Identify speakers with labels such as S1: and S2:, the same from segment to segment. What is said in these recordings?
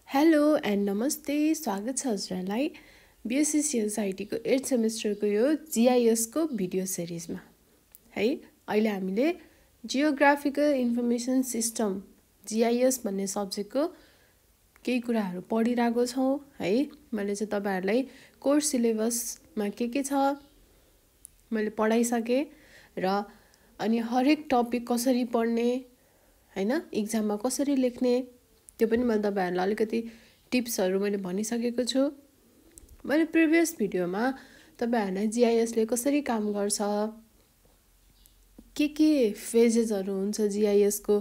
S1: Hello and नमस्ते स्वागत छ हजुरलाई बीएससी सिएसआइटी को 8th सेमेस्टरको यो जीआईएस को भिडियो सिरिजमा है। अहिले हामीले जियोग्राफिकल इन्फर्मेसन सिस्टम जीआईएस भन्ने सब्जेक्टको केही कुराहरू पढिरहेको छौं है। मैले चाहिँ तपाईहरुलाई कोर्स सिलेबसमा के छ मैले पढाइसके र अनि हरेक टपिक कसरी पढ्ने हैन एक्जाममा कसरी लेख्ने त्यो पनि मैले तपाईहरुलाई अलिकति टिप्सहरु मैले भनिसकेको छु। मैले प्रिभियस भिडियोमा तपाईहरुलाई जीआईएस ले कसरी काम गर्छ, के फेजेसहरु हुन्छ जीआईएस को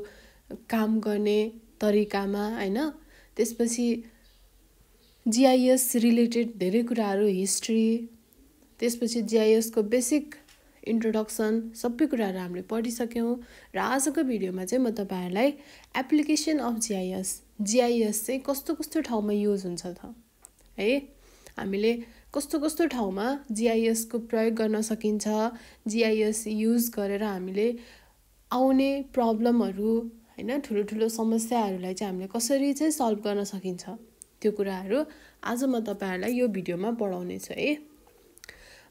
S1: काम गर्ने तरिकामा हैन, त्यसपछि जीआईएस रिलेटेड धेरै कुराहरु हिस्ट्री, त्यसपछि जीआईएस को बेसिक इन्ट्रोडक्सन सबै कुराहरु हामीले पढिसक्यौं र आजको भिडियोमा चाहिँ म तपाईहरुलाई एप्लिकेसन अफ जीआईएस चाहिँ कस्तो ठाउँमा युज हुन्छ त है। हामीले कस्तो ठाउँमा जीआईएस को प्रयोग गर्न सकिन्छ, जीआईएस युज गरेर हामीले आउने प्रब्लमहरु हैन ठुलो समस्याहरुलाई चाहिँ हामीले कसरी चाहिँ सल्भ गर्न सकिन्छ त्यो कुराहरु आज म तपाईहरुलाई यो भिडियोमा पढाउने छु है।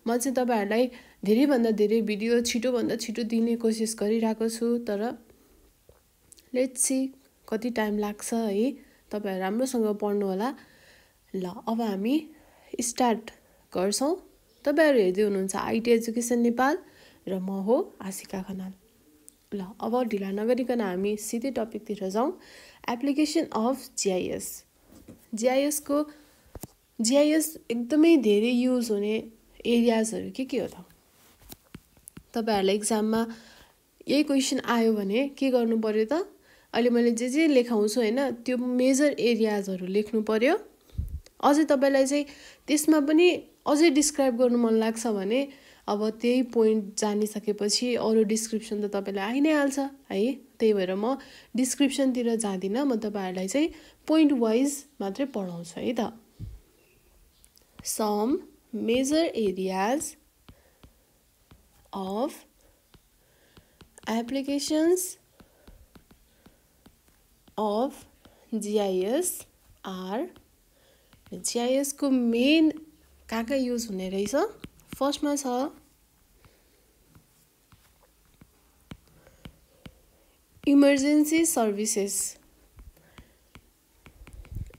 S1: म चाहिँ तपाईहरुलाई धेरै भन्दा धेरै भिडियो छिटो भन्दा छिटो दिने कोसिस गरिरहेको छु, तर लेट्स सी कति टाइम लाग्छ है। तपाईहरु राम्रोसँग पढ्नु होला। ल अब हामी स्टार्ट गर्छौं। तपाईहरु हेर्दै हुनुहुन्छ आईटी एजुकेसन नेपाल र म हो आशिका खनाल। ल अब ढिला नगरिकन हामी सिधै टपिकतिर जाउँ। Application of GIS. जीआईएस एकदमै धेरै युज हुने एरियाजहरु के हो त? तपाईहरुलाई एक्जाममा यही क्वेशन आयो भने के गर्नु पर्यो त? अहिले मैले जे लेखाउँछु हैन त्यो मेजर एरियाजहरु लेख्नु पर्यो। अझै तपाईलाई चाहिँ त्यसमा पनि अझै डिस्क्राइब गर्नु मन लाग्छ भने अब त्यही पोइन्ट जानिसकेपछि अरु डिस्क्रिप्सन त तपाईलाई आइ नै हाल्छ है। त्यही भएर म डिस्क्रिप्सन तिर जादिन, म तपाईहरुलाई चाहिँ पोइन्ट वाइज मात्रै पढाउँछु है त। Some major areas of applications of GIS are GIS को मेन कहाँ युज हुने रहेछ। फर्स्टमा छ इमर्जेन्सी सर्भिसेस।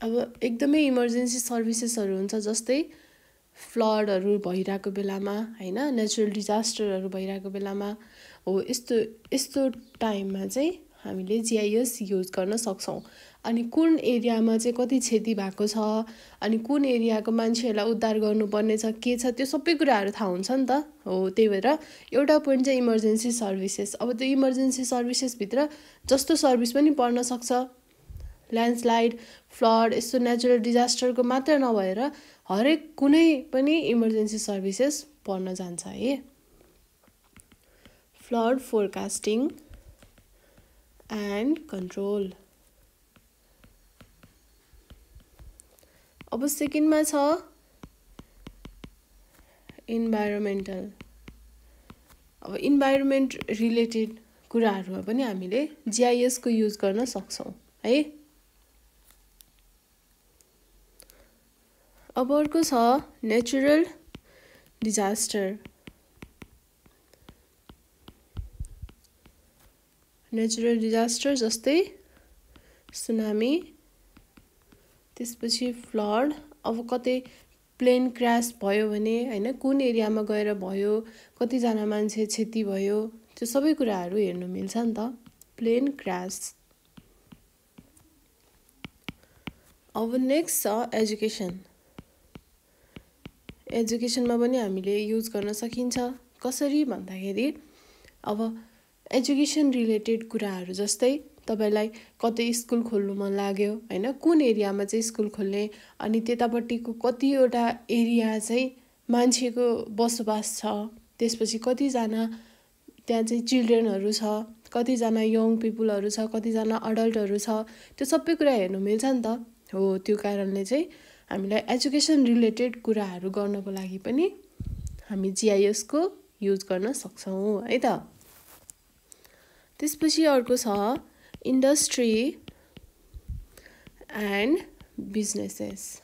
S1: अब एकदमै इमर्जेन्सी सर्भिसेसहरु हुन्छ, जस्तै फ्लडहरु भइराको बेलामा हैन, नेचुरल डिजास्टरहरु भइराको बेलामा हो यस्तो टाइममा चाहिँ हामीले जीआईएस युज गर्न सक्छौं। अनि कुन एरियामा चाहिँ कति क्षति भएको छ अनि कुन एरियाको मान्छेहरुलाई उद्धार गर्नुपर्ने छ के छ त्यो सबै कुराहरु थाहा हुन्छ नि त हो। त्यही भएर एउटा पोइन्ट चाहिँ इमर्जेन्सी सर्भिसेस। अब त्यो इमर्जेन्सी सर्भिसेस भित्र जस्तो सर्भिस पनि पर्न सक्छ, ल्यान्डस्लाइड, फ्लड यस्तो नेचुरल डिजास्टरको मात्र नभएर हरेक कुनै पनि इमर्जेन्सी सर्भिसेस पर्न जान्छ है। Flood forecasting and control. अब सेकेन्डमा छ इन्भाइरोमेन्टल। अब इन्भाइरोमेन्ट रिलेटेड कुराहरुमा पनि हामीले जीआईएस को युज गर्न सक्छौं है। अब अर्को छ नेचुरल डिजास्टर। नेचुरल डिजास्टर जस्तै सुनामी, त्यसपछि फ्लड। अब कतै प्लेन क्र्याश भयो भने हैन कुन एरियामा गएर भयो, कति जना मान्छे क्षति भयो, त्यो सबै कुराहरु हेर्नु मिल्छ नि त। प्लेन क्र्याश। अब नेक्स्ट छ एजुकेसन। एजुकेसनमा पनि हामीले युज गर्न सकिन्छ। कसरी भन्दाखेरि अब एजुकेसन रिलेटेड कुराहरु जस्तै तपाईलाई कतै स्कुल खोल्नु मन लाग्यो हैन, कुन एरियामा चाहिँ स्कुल खोल्ने अनि त्यतापट्टिको कतिवटा एरिया चाहिँ मान्छेको बसोबास छ, त्यसपछि कति जना त्यहाँ चाहिँ चिल्ड्रेनहरु छ, कति जना यङ पिपलहरु छ, कति जना अडल्टहरु छ, त्यो सबै कुरा हेर्नु मिल्छ नि त हो। त्यो कारणले चाहिँ हामीलाई एजुकेसन रिलेटेड कुराहरु गर्नको लागि पनि हामी जीआईएस को युज गर्न सक्छौं है त। त्यसपछि अर्को छ industry and बिजनेसेस।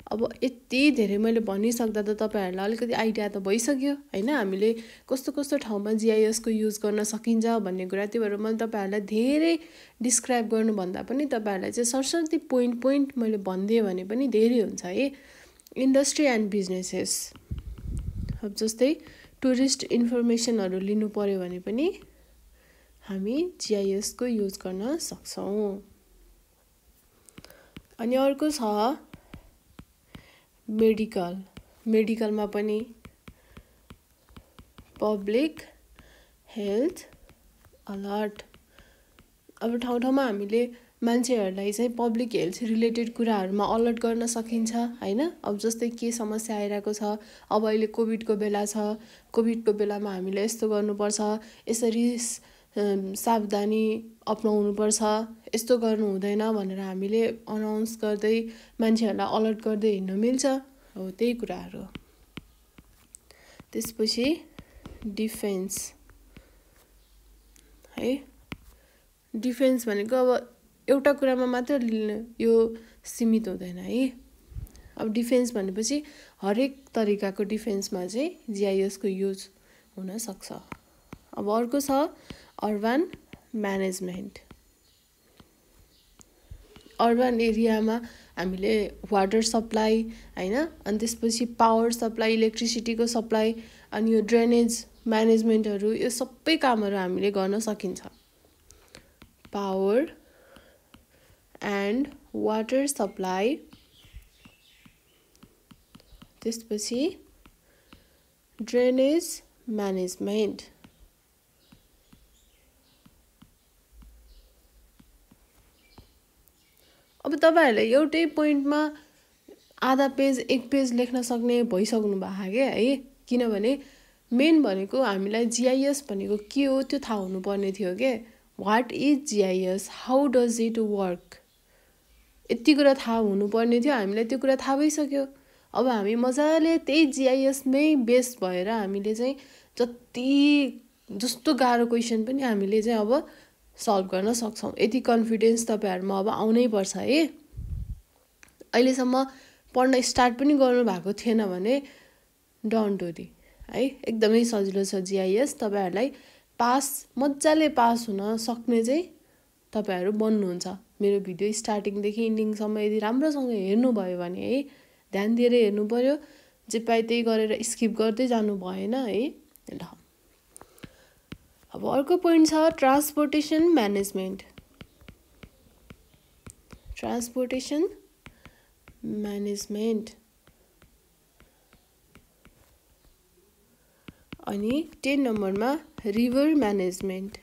S1: अब यति धेरै मैले भनिसक्दा त तपाईँहरूलाई अलिकति आइडिया त भइसक्यो होइन, हामीले कस्तो कस्तो ठाउँमा जिआइएसको युज गर्न सकिन्छ भन्ने कुरा। त्यही भएर मैले तपाईँहरूलाई धेरै डिस्क्राइब गर्नुभन्दा पनि तपाईँहरूलाई चाहिँ सरसर्ती पोइन्ट मैले भनिदिएँ भने पनि धेरै हुन्छ है। इन्डस्ट्री एन्ड बिजनेसेस, अब जस्तै टुरिस्ट इन्फर्मेसनहरू लिनु पर्यो भने पनि हामी जिआइएसको युज गर्न सक्छौँ। अनि अर्को छ मेडिकलमा पनि पब्लिक हेल्थ अलर्ट। अब ठाउँ ठाउँमा हामीले मान्छेहरूलाई चाहिँ पब्लिक हेल्थ रिलेटेड कुराहरूमा अलर्ट गर्न सकिन्छ होइन। अब जस्तै के समस्या आइरहेको छ, अब अहिले कोभिडको बेला छ, कोभिडको बेलामा हामीले यस्तो गर्नुपर्छ, यसरी सावधानी अपनाउनुपर्छ, यस्तो गर्नु हुँदैन भनेर हामीले अनाउन्स गर्दै मान्छेहरूलाई अलर्ट गर्दै हिँड्न मिल्छ। हो त्यही कुराहरू। त्यसपछि डिफेन्स है। डिफेन्स भनेको अब एउटा कुरामा मात्र यो सीमित हुँदैन है। अब डिफेन्स भनेपछि हरेक तरिकाको डिफेन्समा चाहिँ जिआइएसको युज हुन सक्छ। अब अर्को छ अर्बन म्यानेजमेन्ट। अर्बन एरियामा हामीले वाटर सप्लाई होइन, अनि त्यसपछि पावर सप्लाई, इलेक्ट्रिसिटीको सप्लाई, अनि यो ड्रेनेज म्यानेजमेन्टहरू, यो सबै कामहरू हामीले गर्न सकिन्छ। पावर एन्ड वाटर सप्लाई, त्यसपछि ड्रेनेज म्यानेजमेन्ट। अब तपाईँहरूलाई एउटै पोइन्टमा आधा पेज एक पेज लेख्न सक्ने भइसक्नु भएको क्या है। किनभने मेन भनेको हामीलाई जिआइएस भनेको के हो त्यो थाहा हुनुपर्ने थियो क्या। What is GIS, how does it work, यति कुरा थाहा हुनुपर्ने थियो। हामीलाई त्यो कुरा थाहा भइसक्यो। अब हामी मजाले त्यही जिआइएसमै बेस भएर हामीले चाहिँ जस्तो गाह्रो क्वेसन पनि हामीले चाहिँ अब सल्भ गर्न सक्छौँ। यति कन्फिडेन्स तपाईँहरूमा अब आउनै पर्छ है। अहिलेसम्म पढ्न स्टार्ट पनि गर्नुभएको थिएन भने डोन्ट वरी है, एकदमै सजिलो छ जिआइएस। तपाईँहरूलाई मजाले पास हुन सक्ने चाहिँ तपाईँहरू बन्नुहुन्छ। मेरो भिडियो स्टार्टिङदेखि इन्डिङसम्म यदि राम्रोसँग हेर्नुभयो भने है, ध्यान दिएर हेर्नु पर्यो, जे पाए त्यही गरेर स्किप गर्दै जानु भएन है। ल अब अर्को पोइन्ट छ ट्रान्सपोर्टेसन म्यानेजमेन्ट। Transportation management. अनि 10 नम्बरमा रिभर म्यानेजमेन्ट।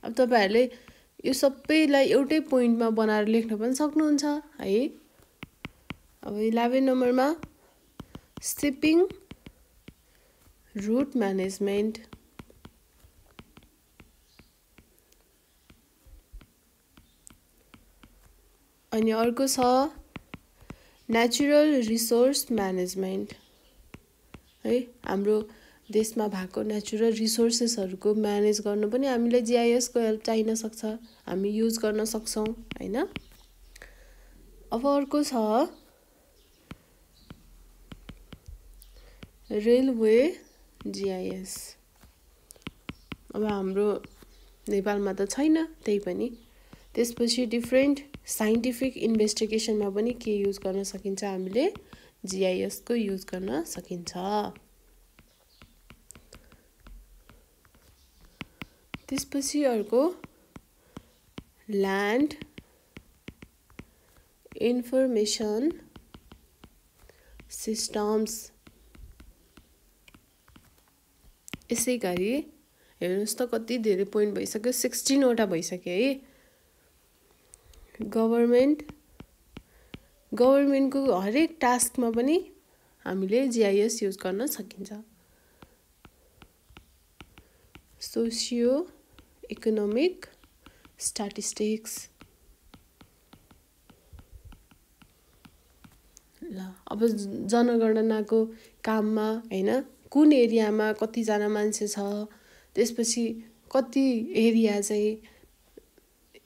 S1: अब तपाईँहरूले यो सबैलाई एउटै पोइन्टमा बनाएर लेख्न पनि सक्नुहुन्छ है। अब 11 नम्बरमा सिपिङ रूट म्यानेजमेन्ट। अनि अर्को छ नेचुरल रिसोर्स म्यानेजमेन्ट है। हाम्रो देशमा भएको नेचुरल रिसोर्सेसहरूको म्यानेज गर्नु पनि हामीलाई जिआइएसको हेल्प चाहिन सक्छ, हामी युज गर्न सक्छौँ होइन। अब अर्को छ रेलवे जिआइएस। अब हाम्रो नेपालमा त छैन त्यही पनि। त्यसपछि डिफ्रेन्ट साइन्टिफिक इन्भेस्टिगेसनमा पनि के युज गर्न सकिन्छ, हामीले जिआइएसको युज गर्न सकिन्छ। त्यसपछि अर्को ल्यान्ड इन्फर्मेसन सिस्टम्स। यसै गरी हेर्नुहोस् त कति धेरै पोइन्ट भइसक्यो, 16 वटा भइसक्यो है। गभर्मेन्टको हरेक टास्कमा पनि हामीले जिआइएस युज गर्न सकिन्छ। Socio economic statistics. ल अब जनगणनाको काममा होइन, कुन एरियामा कतिजना मान्छे छ, त्यसपछि कति एरिया चाहिँ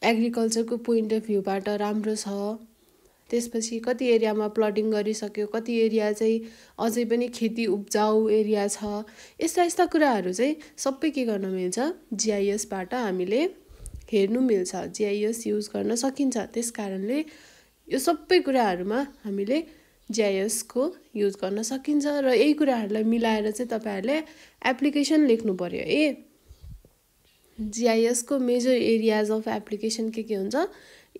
S1: एग्रिकल्चरको पोइन्ट अफ भ्यूबाट राम्रो छ। त्यसपछि कति एरियामा प्लटिङ गरिसक्यो, कति एरिया चाहिँ अझै पनि खेती उब्जाउ एरिया छ। यस्ता कुराहरू चाहिँ सबै के गर्न मिल्छ, जिआइएसबाट हामीले हेर्नु मिल्छ, जिआइएस युज गर्न सकिन्छ। त्यस कारणले यो सबै कुराहरूमा हामीले जिआइएसको युज गर्न सकिन्छ। र यही कुराहरूलाई मिलाएर चाहिँ तपाईँहरूले एप्लिकेसन लेख्नु पर्यो। जिआइएसको मेजर एरियाज अफ एप्लिकेसन के हुन्छ,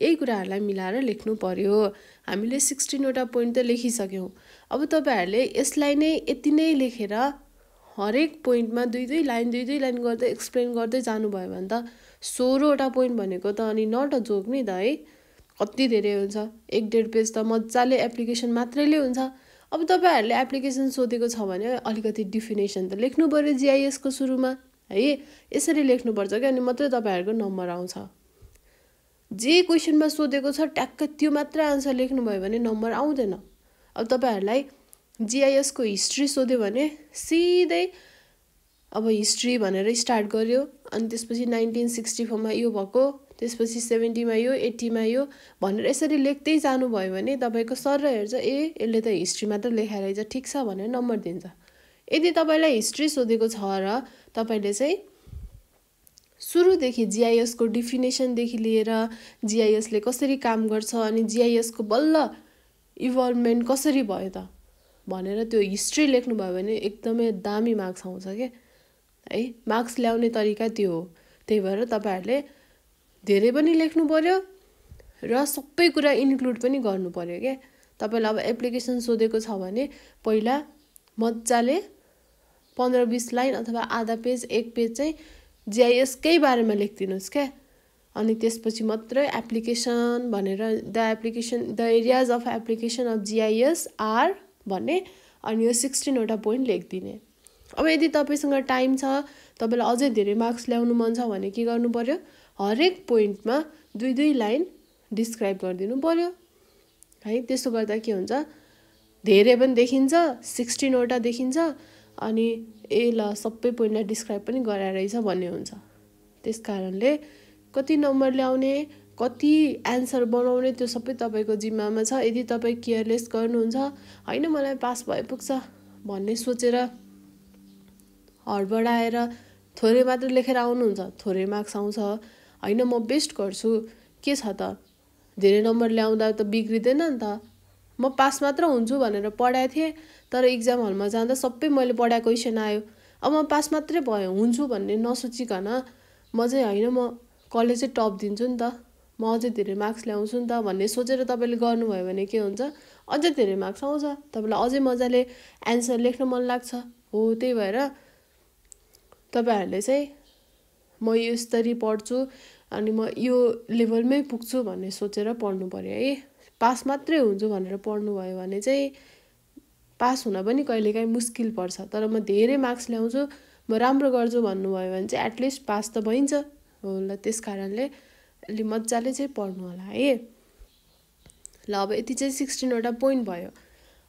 S1: यही कुराहरूलाई मिलाएर लेख्नु पर्यो। हामीले 16वटा पोइन्ट त लेखिसक्यौँ। अब तपाईँहरूले यसलाई नै यति नै लेखेर हरेक पोइन्टमा दुई दुई लाइन गर्दै एक्सप्लेन गर्दै जानुभयो भने त 16वटा पोइन्ट भनेको त अनि नट अ जोक नि त है, कति धेरै हुन्छ। 1.5 पेज त मजाले एप्लिकेसन मात्रैले हुन्छ। अब तपाईँहरूले एप्लिकेसन सोधेको छ भने अलिकति डिफिनेसन त लेख्नु पर्यो जिआइएसको सुरुमा है। यसरी लेख्नुपर्छ कि अनि मात्रै तपाईँहरूको नम्बर आउँछ। जे क्वेसनमा सोधेको छ ट्याक्क त्यो मात्र आन्सर लेख्नुभयो भने नम्बर आउँदैन। अब तपाईँहरूलाई जिआइएसको हिस्ट्री सोध्यो भने सिधै अब हिस्ट्री भनेर स्टार्ट गर्यो, अनि त्यसपछि 1964मा यो भएको, त्यसपछि 70मा यो, 80मा यो भनेर यसरी लेख्दै जानुभयो भने तपाईँको सर हेर्छ, यसले त हिस्ट्री मात्र लेखाएर रहेछ, ठिक छ भनेर नम्बर दिन्छ। यदि तपाईँलाई हिस्ट्री सोधेको छ र तपाईँले चाहिँ सुरुदेखि जिआइएसको डिफिनेसनदेखि लिएर जिआइएसले कसरी काम गर्छ अनि जिआइएसको बल्ल इभल्भमेन्ट कसरी भयो त भनेर त्यो हिस्ट्री लेख्नुभयो भने एकदमै दामी मार्क्स आउँछ के है। मार्क्स ल्याउने तरिका त्यो हो। त्यही भएर तपाईँहरूले धेरै पनि लेख्नु पर्यो र सबै कुरा इन्क्लुड पनि गर्नु पर्यो के। तपाईँलाई अब एप्लिकेसन सोधेको छ भने पहिला मजाले 15-20 लाइन अथवा आधा पेज 1 पेज चाहिँ जिआइएसकै बारेमा लेखिदिनुहोस् क्या। अनि त्यसपछि मात्रै एप्लिकेसन भनेर the areas of application of GIS are भन्ने अनि यो 16वटा पोइन्ट लेखिदिने। अब यदि तपाईँसँग टाइम छ, तपाईँलाई अझै धेरै मार्क्स ल्याउनु मन छ भने के गर्नु पर्यो, हरेक पोइन्टमा 2-2 लाइन डिस्क्राइब गरिदिनु पर्यो है। त्यसो गर्दा के हुन्छ, धेरै पनि देखिन्छ, 16वटा देखिन्छ, अनि ल सबै पोइन्टलाई डिस्क्राइब पनि गराएर रहेछ भन्ने हुन्छ। त्यस कारणले कति नम्बर ल्याउने, कति एन्सर बनाउने त्यो सबै तपाईँको जिम्मामा छ। यदि तपाईँ केयरलेस गर्नुहुन्छ, होइन मलाई पास भए पुग्छ भन्ने सोचेर हडबडाएर थोरै मात्र लेखेर आउनुहुन्छ, थोरै मार्क्स आउँछ। होइन म बेस्ट गर्छु, के छ त धेरै नम्बर ल्याउँदा त बिग्रिँदैन नि त। म पास मात्र हुन्छु भनेर पढाएको थिएँ, तर इक्जाम हलमा जाँदा सबै मैले पढाएको क्वेसन आयो। अब म पास मात्रै हुन्छु भन्ने नसोचिकन म चाहिँ होइन म कलेजै टप दिन्छु नि त, म अझै धेरै मार्क्स ल्याउँछु नि त भन्ने सोचेर तपाईँले गर्नुभयो भने के हुन्छ, अझै धेरै मार्क्स आउँछ, तपाईँलाई अझै मजाले एन्सर लेख्न मन लाग्छ। हो त्यही भएर तपाईँहरूले चाहिँ म यो स्तरी पढ्छु अनि म यो लेभलमै पुग्छु भन्ने सोचेर पढ्नु पर्यो है। पास मात्रै हुन्छु भनेर पढ्नुभयो भने चाहिँ पास हुन पनि कहिलेकाहीँ मुस्किल पर्छ, तर म धेरै मार्क्स ल्याउँछु, म राम्रो गर्छु भन्नुभयो भने चाहिँ एटलिस्ट पास त भइन्छ होला। त्यस कारणले अलि मजाले चाहिँ पढ्नु होला है। ल अब यति चाहिँ 16वटा पोइन्ट भयो।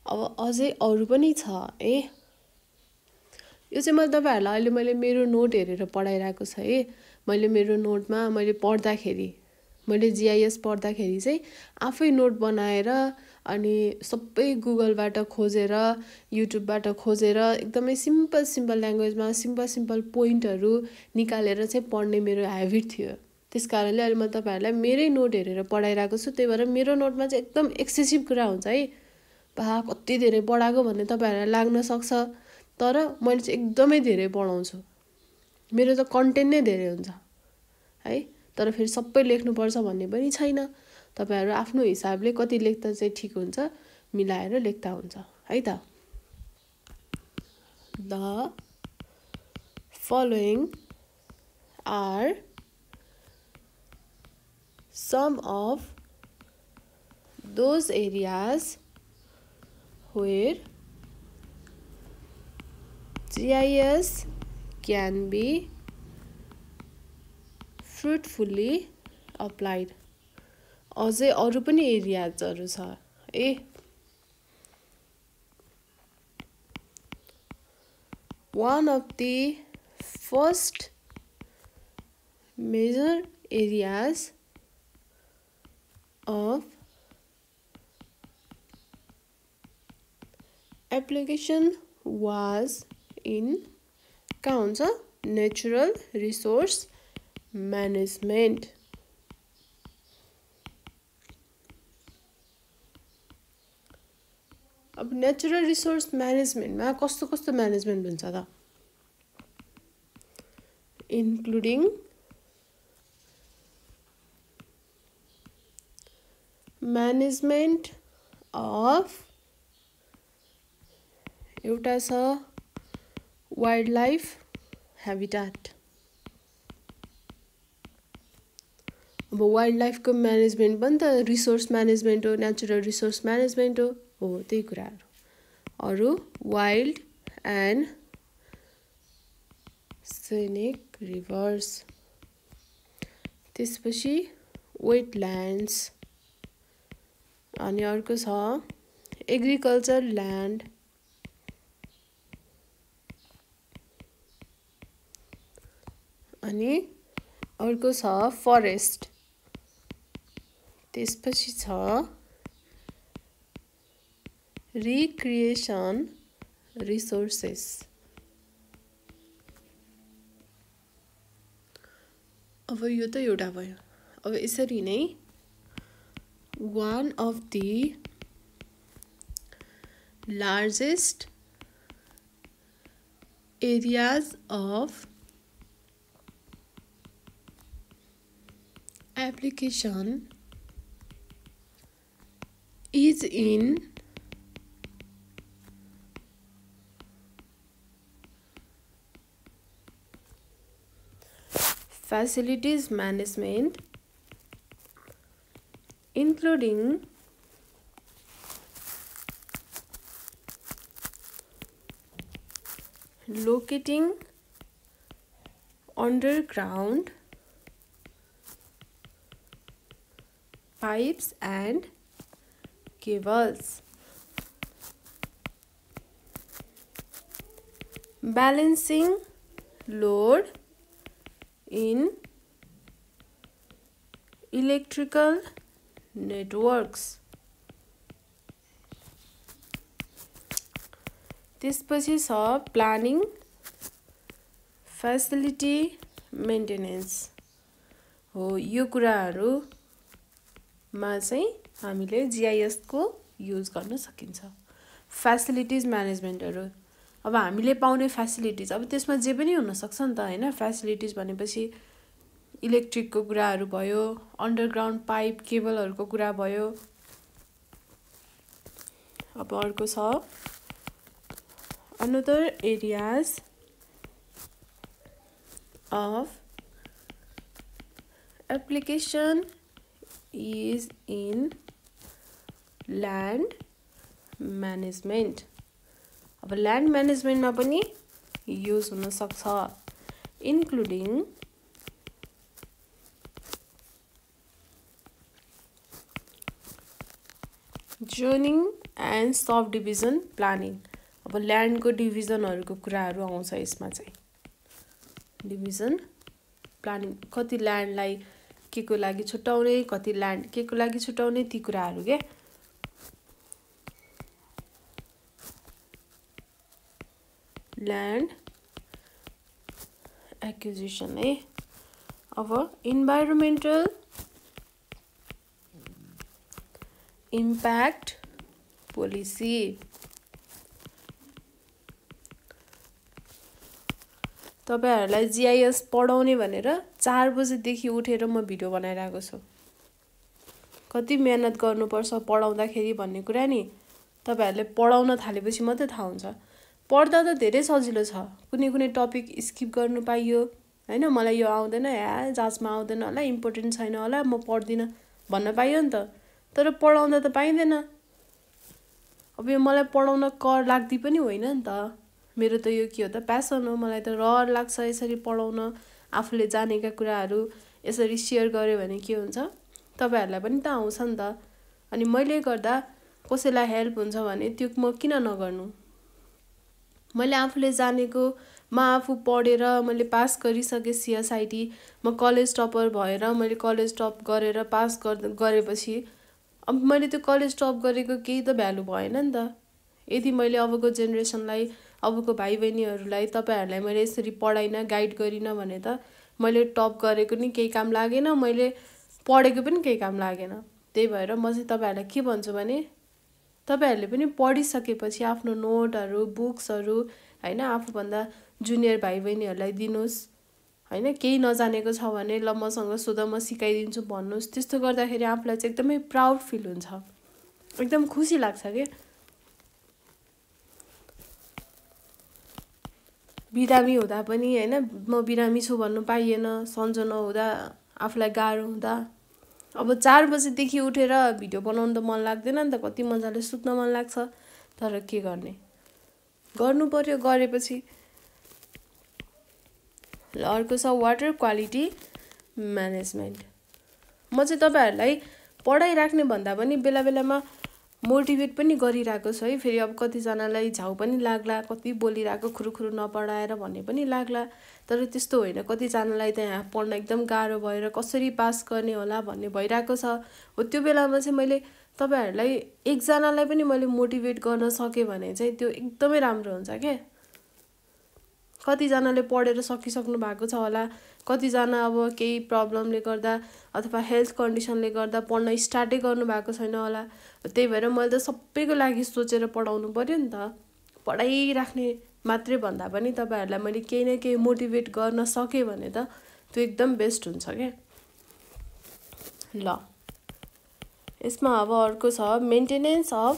S1: अब अझै अरू पनि छ है। यो चाहिँ मैले तपाईँहरूलाई अहिले मेरो नोट हेरेर पढाइरहेको छ है। मैले मेरो नोटमा मैले जिआइएस पढ्दाखेरि चाहिँ आफै नोट बनाएर अनि सबै गुगलबाट खोजेर युट्युबबाट खोजेर एकदमै सिम्पल ल्याङ्ग्वेजमा सिम्पल पोइन्टहरू निकालेर चाहिँ पढ्ने मेरो ह्याबिट थियो। त्यस कारणले अहिले म तपाईँहरूलाई मेरै नोट हेरेर पढाइरहेको छु। त्यही भएर मेरो नोटमा चाहिँ एकदम एक्सेसिभ कुरा हुन्छ है। कति धेरै पढाएको भन्ने तपाईँहरूलाई लाग्न सक्छ, तर मैले चाहिँ एकदमै धेरै पढाउँछु। मेरो त कन्टेन्ट नै धेरै हुन्छ है, तर फेरि सबै लेख्नुपर्छ भन्ने पनि छैन। तपाईँहरू आफ्नो हिसाबले कति लेख्दा चाहिँ ठिक हुन्छ मिलाएर लेख्दा हुन्छ है त। The following are some of those areas where GIS can be fruitfully applied. अझै अरू पनि एरियाजहरू छ है। One of the first major areas of application was in कहाँ हुन्छ नेचुरल रिसोर्स म्यानेजमेन्ट। अब नेचुरल रिसोर्स म्यानेजमेन्टमा कस्तो कस्तो म्यानेजमेन्ट हुन्छ त, इन्क्लुडिङ म्यानेजमेन्ट अफ एउटा छ वाइल्ड लाइफ ह्याबिटाट। अब वाइल्ड लाइफको म्यानेजमेन्ट पनि त रिसोर्स म्यानेजमेन्ट हो, नेचुरल रिसोर्स म्यानेजमेन्ट हो त्यही कुराहरू। अरू वाइल्ड एन्ड सिनिक रिभर्स, त्यसपछि वेटल्यान्ड्स, अनि अर्को छ एग्रिकल्चर ल्यान्ड, अनि अर्को छ फरेस्ट, त्यसपछि छ रिक्रिएसन रिसोर्सेस। अब यो त एउटा भयो। अब यसरी नै one of the largest areas of application is in facilities management, including locating underground pipes and cables, balancing load in electrical networks, त्यसपछि छ प्लानिङ फेसिलिटी मेन्टेनेन्स हो। यो कुराहरू मा चाहिँ हामीले GIS को युज गर्न सकिन्छ। फेसिलिटिज म्यानेजमेन्टहरू, अब हामीले पाउने फेसिलिटिज, अब त्यसमा जे पनि हुनसक्छ नि त होइन। फेसिलिटिज भनेपछि इलेक्ट्रिकको कुराहरू भयो, अन्डरग्राउन्ड पाइप केबलहरूको कुरा भयो। अब अर्को छ another areas of application is in land management। अब ल्यान्ड म्यानेजमेन्टमा पनि युज हुन सक्छ, including zoning and sub division planning. अब ल्यान्डको डिभिजनहरूको कुराहरू आउँछ यसमा चाहिँ, डिभिजन प्लानिङ, कति ल्यान्डलाई के को लागि छुट्याउने, कति ल्यान्ड के को लागि छुट्याउने, ती कुराहरू के। ल्यान्ड एक्विजिसन है। अब इन्भाइरोमेन्टल इम्प्याक्ट पोलिसी, तपाईहरुलाई GIS पढाउने भनेर 4 बजेदेखि उठेर म भिडियो बनाइरहेको छु। कति मेहनत गर्नुपर्छ पढाउँदाखेरि भन्ने कुरा नि तपाईहरुले पढाउन थालेपछि मात्रै थाहा हुन्छ। पढ्दा त धेरै सजिलो छ, कुनै कुनै टपिक स्किप गर्नु पाइयो हैन। मलाई यो आउँदैन, जाँचमा आउँदैन होला, इम्पोर्टेन्ट छैन होला, म पढ्दिन भन्न पाइयो नि त। तर पढाउँदा त पाइदैन। अब यो मलाई पढाउन कर लाग्दी पनि होइन नि त। मेरो त यो के हो त प्यासन हो, मलाई त रहर लाग्छ यसरी पढाउन। आफूले जानेका कुराहरू यसरी शेयर गर्यो भने के हुन्छ, तपाईहरुलाई पनि त आउँछ नि त। अनि मैले गर्दा कसैलाई हेल्प हुन्छ भने त्यो म किन नगर्नु। मैले आफूले जानेको म आफू पढेर मैले पास गरिसकेँ सिएसआइटी, म कलेज टपर भएर मैले कलेज टप गरेर पास गरेपछि अब मैले त्यो कलेज टप गरेको केही त भ्यालु भएन नि त। यदि मैले अबको जेनेरेसनलाई, अबको भाइ बहिनीहरूलाई, तपाईँहरूलाई मैले यसरी पढाइनँ, गाइड गरिनँ भने त मैले टप गरेको नि केही काम लागेन, मैले पढेको पनि केही काम लागेन। त्यही भएर म चाहिँ तपाईँहरूलाई के भन्छु भने तपाईँहरूले पनि पढिसकेपछि आफ्नो नोटहरू, बुक्सहरू होइन आफूभन्दा जुनियर भाइ बहिनीहरूलाई दिनुहोस् होइन। केही नजानेको छ भने ल मसँग सोध, म सिकाइदिन्छु भन्नुहोस्। त्यस्तो गर्दाखेरि आफूलाई चाहिँ एकदमै प्राउड फिल हुन्छ, एकदम खुसी लाग्छ के। बिरामी हुँदा पनि होइन म बिरामी छु भन्नु पाइएन, सन्चो नहुँदा आफूलाई गाह्रो हुँदा। अब 4 बजेदेखि उठेर भिडियो बनाउनु त मन लाग्दैन नि त, कति मजाले सुत्न मन लाग्छ, तर के गर्ने, गर्नु पर्यो, गरेपछि। ल अर्को छ वाटर क्वालिटी म्यानेजमेन्ट। म चाहिँ तपाईँहरूलाई पढाइराख्ने भन्दा पनि बेला बेलामा मोटिभेट पनि गरिरहेको छु है। फेरि अब कतिजनालाई झाउ पनि लाग्ला, कति बोलिरहेको खुरुखुरु नपढाएर भन्ने पनि लाग्ला, तर त्यस्तो होइन। कतिजनालाई त यहाँ पढ्न एकदम गाह्रो भएर कसरी पास गर्ने होला भन्ने भइरहेको छ। हो त्यो बेलामा चाहिँ मैले तपाईँहरूलाई एकजनालाई पनि मैले मोटिभेट गर्न सकेँ भने चाहिँ त्यो एकदमै राम्रो हुन्छ क्या। कतिजनाले पढेर सकिसक्नु भएको छ होला, कतिजना अब केही प्रब्लमले गर्दा अथवा हेल्थ कन्डिसनले गर्दा पढ्न स्टार्टै गर्नुभएको छैन होला। त्यही भएर मैले त सबैको लागि सोचेर पढाउनु पर्यो नि त। पढाइराख्ने मात्रै भन्दा पनि तपाईँहरूलाई मैले केही न केही मोटिभेट गर्न सकेँ भने त त्यो एकदम बेस्ट हुन्छ क्या। ल यसमा अब अर्को छ मेन्टेनेन्स अफ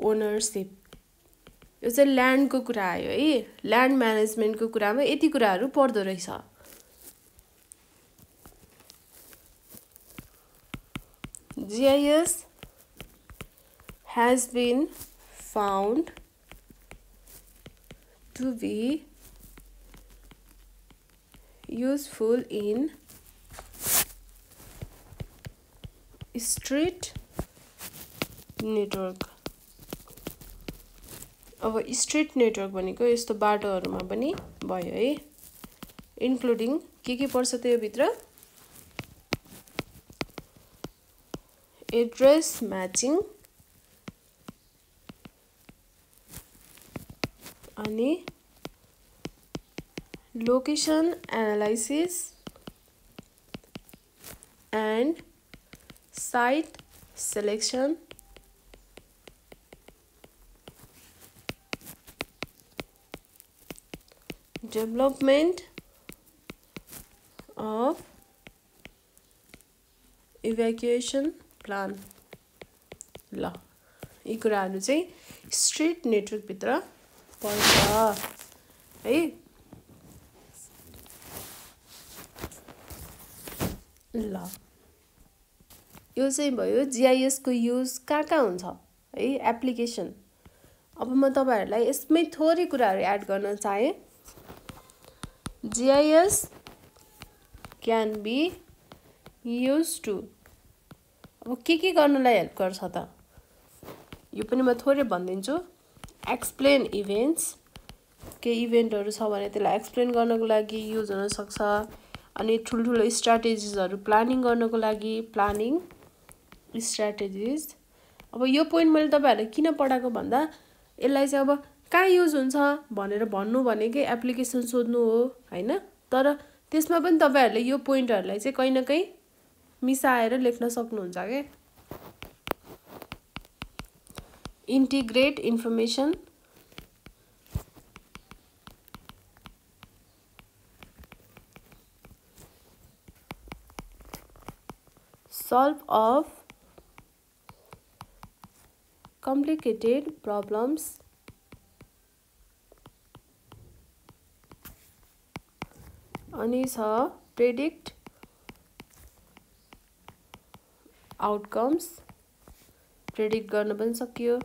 S1: ओनरसिप। यो चाहिँ ल्यान्डको कुरा आयो है। ल्यान्ड म्यानेजमेन्टको कुरामा यति कुराहरू पर्दो रहेछ। GIS has been found to be useful in street network। अब स्ट्रिट नेटवर्क भनेको यस्तो बाटोहरूमा पनि भयो है, इन्क्लुडिङ के पर्छ त यो भित्र, एड्रेस म्याचिङ अनि location analysis and site selection development of evacuation plan. ल यी कुराहरू चाहिँ स्ट्रिट नेटवर्कभित्र पर्छ है। ल यो चाहिँ भयो GIS को युज कहाँ हुन्छ है, एप्लिकेसन। अब म तपाईँहरूलाई यसमै थोरै कुराहरू एड गर्न चाहेँ। GIS can be use to, अब के गर्नलाई हेल्प गर्छ त, यो पनि म थोरै भनिदिन्छु। एक्सप्लेन इभेन्ट्स, केही इभेन्टहरू छ भने त्यसलाई एक्सप्लेन गर्नको लागि युज हुनसक्छ। अनि ठुल्ठुलो स्ट्राटेजिजहरू प्लानिङ गर्नको लागि, प्लानिङ स्ट्राटेजिज। अब यो पोइन्ट मैले तपाईँहरूलाई किन पढाएको भन्दा यसलाई चाहिँ अब कहाँ युज हुन्छ भनेर भन्नु भनेकै एप्लिकेसन सोध्नु हो होइन। तर त्यसमा पनि तपाईँहरूले यो पोइन्टहरूलाई चाहिँ कहीँ न कहीँ मिसाएर लेख्न सक्नुहुन्छ क्या। Integrate information, solve of complicated problems अनि छ predict outcomes, प्रेडिक्ट गर्न पनि सकियो।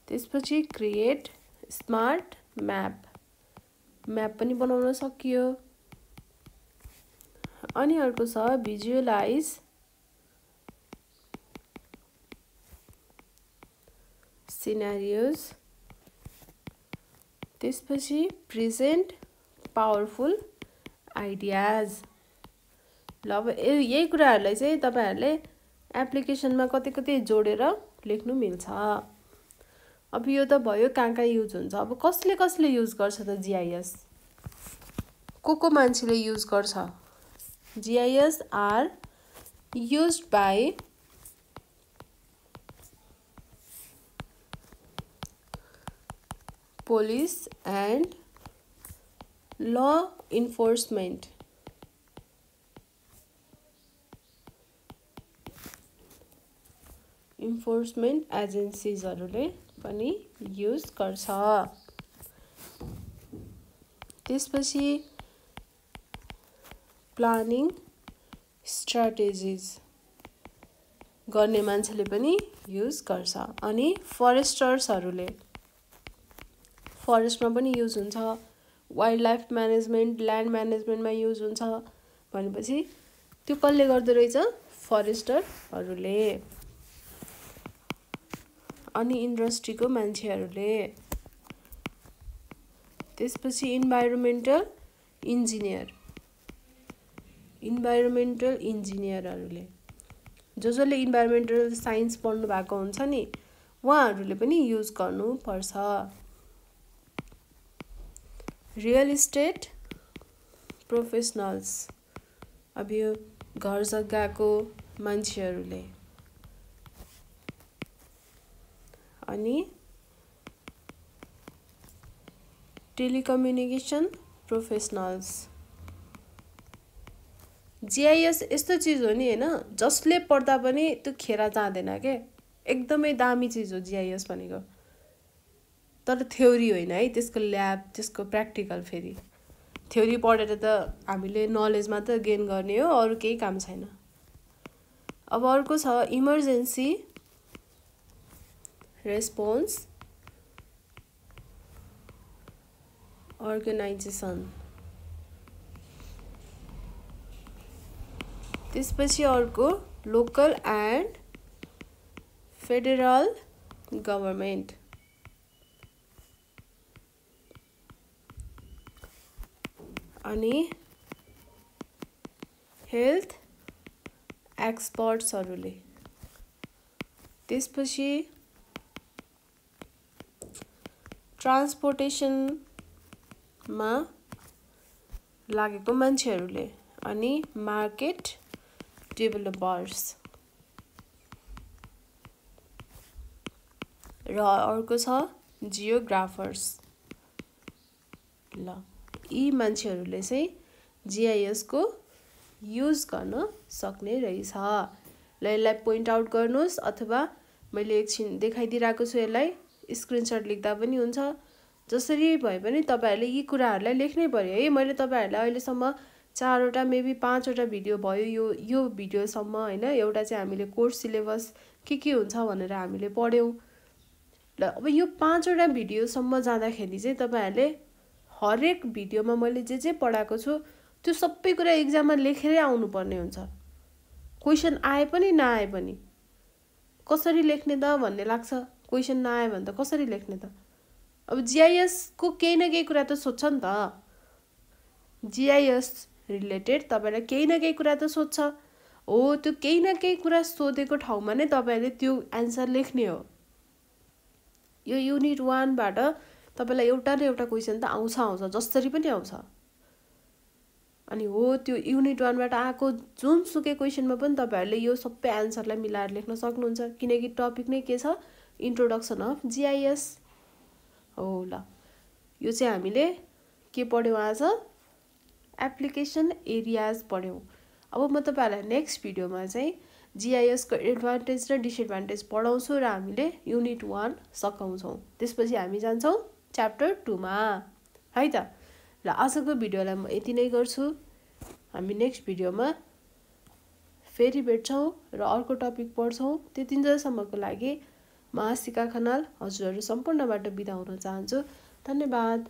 S1: त्यसपछि क्रिएट स्मार्ट म्याप, म्याप पनि बनाउन सकियो। अनि अर्को छ भिजुअलाइज सिनारियोज त्यसपछि प्रेजेन्ट पावरफुल आइडियाज। ल अब यही कुराहरूलाई चाहिँ तपाईहरुले एप्लिकेसनमा कति कति जोडेर लेख्नु मिल्छ। अब यो त भयो कहाँ युज हुन्छ। अब कसले युज गर्छ त जीआईएस? को मान्छेले युज गर्छ? GIS are used by police and law enforcement एजेन्सीजहरूले पनि युज गर्छ। त्यसपछि प्लानिङ स्ट्र्याटेजिज गर्ने मान्छेले पनि युज गर्छ। अनि फरेस्टर्सहरूले फरेस्टमा पनि युज हुन्छ, वाइल्ड लाइफ म्यानेजमेन्ट, ल्यान्ड म्यानेजमेन्टमा युज हुन्छ भनेपछि त्यो कसले गर्दो रहेछ? फरेस्टरहरूले। अनि इन्डस्ट्रीको मान्छेहरूले। त्यसपछि इन्भाइरोमेन्टल इन्जिनियरहरूले जसले इन्भाइरोमेन्टल साइन्स पढ्नु भएको हुन्छ नि उहाँहरूले पनि युज गर्नुपर्छ। रियल इस्टेट प्रोफेसनल्स, अब यो घर जग्गाको मान्छेहरूले। अनि टेलिकम्युनिकेसन प्रोफेसनल्स। जीआईएस यस्तो चीज हो नि हैन, जसले पढ्दा पनि त्यो खेरा जाँदैन के। एकदमै दामी चीज हो जीआईएस भनेको। तर थ्योरी होइन है, त्यसको ल्याब, त्यसको प्र्याक्टिकल। फेरि थ्योरी पढेर त हामीले नलेज मात्र गेन गर्ने हो, अरु केही काम छैन। अब अर्को छ इमर्जेन्सी रेस्पोन्स अर्गनाइजेसन। त्यसपछि अर्को लोकल एन्ड फेडरल गभर्नमेन्ट। अनि हेल्थ एक्सपर्ट्सहरूले। त्यसपछि ट्रान्सपोर्टेसनमा लागेको मान्छेहरूले। अनि मार्केट डेभलपर्स। र अर्को छ जियोग्राफर्स। ल यी मान्छेहरूले चाहिँ जीआईएस को युज गर्न सक्ने रहेछ। ल यसलाई पोइन्ट आउट गर्नुस् अथवा मैले एकछिन देखाइदिरहेको छु, यसलाई स्क्रिनशट लेख्दा पनि हुन्छ। जसरी भए पनि तपाईहरुले यी कुराहरूलाई लेख्नै पर्यो है। मैले तपाईहरुलाई अहिलेसम्म 4 वटा मेबी 5 वटा भिडियो भयो यो भिडियोसम्म हैन। एउटा चाहिँ हामीले कोर्स सिलेबस के हुन्छ भनेर हामीले पढ्यौं। ल अब यो 5 वटा भिडियोसम्म जाँदाखेरि चाहिँ तपाईहरुले हरेक भिडियोमा मैले जे पढाएको छु त्यो सबै कुरा एक्जाममा लेखेरै आउनु पर्ने हुन्छ। क्वेशन आए पनि नआए पनि। कसरी लेख्ने त भन्ने लाग्छ, क्वेशन नआए भने त कसरी लेख्ने त? अब जीआईएस को केही न केही कुरा त सोध्छ नि त। जीआईएस रिलेटेड तपाईलाई केही न केही कुरा त सोध्छ हो। त्यो केही न केही कुरा सोधेको ठाउँमा नै तपाईले त्यो आन्सर लेख्ने हो। यो युनिट 1 बाट तपाईलाई एउटा न एउटा क्वेशन त आउँछ जसरी पनि आउँछ। अनि हो त्यो युनिट 1 बाट आएको जुनसुकै क्वेशनमा पनि तपाईहरुले यो सबै आन्सरलाई मिलाएर लेख्न सक्नुहुन्छ, किनकि टपिक नै के छ? इन्ट्रोडक्सन अफ जीआईएस हो। ल यो चाहिँ हामीले के पढ्यौं आज? एप्लिकेसन एरियाज पढ्यौं। अब म तपाईहरुलाई नेक्स्ट भिडियोमा चाहिँ जीआईएस को एडभान्टेज र डिसएडभान्टेज पढाउँछु र हामीले युनिट 1 सकाउँछौं। त्यसपछि हामी जान्छौं च्याप्टर 2 मा है त। ल आजको भिडियोलाई म यति नै गर्छु। हामी नेक्स्ट भिडियोमा फेरि भेट्छौं र अर्को टपिक पढ्छौं। त्यतिन्जेलसम्मको लागि म आशिका खनाल हजुरहरु सम्पूर्णबाट बिदा हुन चाहन्छु। धन्यवाद।